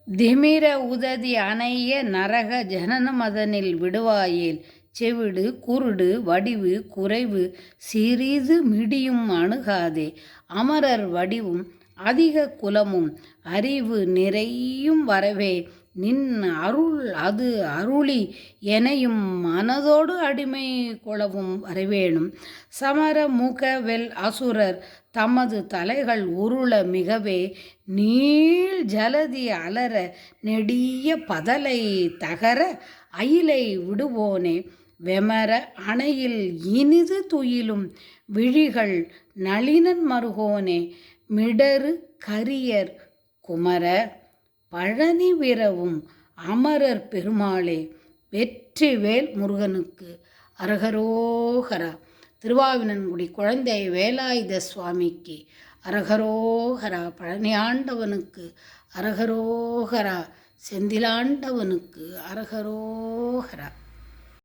திமிர உததி அணைய நரக ஜனனமதனில் விடுவாயேல் செவிடு குருடு வடிவு குறைவு சிறிது மிடியும் அணுகாதே அமரர் வடிவும் அதிக குலமும் அறிவு நிறையும் வரவே நின் அருள் அது அருளி எனையும் மனதோடு அடிமை கொளவும் வரவேணும் சமர முக வெல் அசுரர் தமது தலைகள் உருள மிகவே நீள் ஜலதி அலர நெடிய பதலை தகர அயிலை விடுவோனே வெமர அணையில் இனிது துயிலும் விழிகள் நளினன் மருகோனே மிடறு கரியர் குமர பழனி விரவும் அமரர் பெருமாளே வெற்றிவேல் முருகனுக்கு அரகரோகரா. திருவாவினன்குடி குழந்தை வேலாயுத சுவாமிக்கு அரகரோகரா. பழனி ஆண்டவனுக்கு அரகரோகரா. செந்திலாண்டவனுக்கு அரகரோகரா.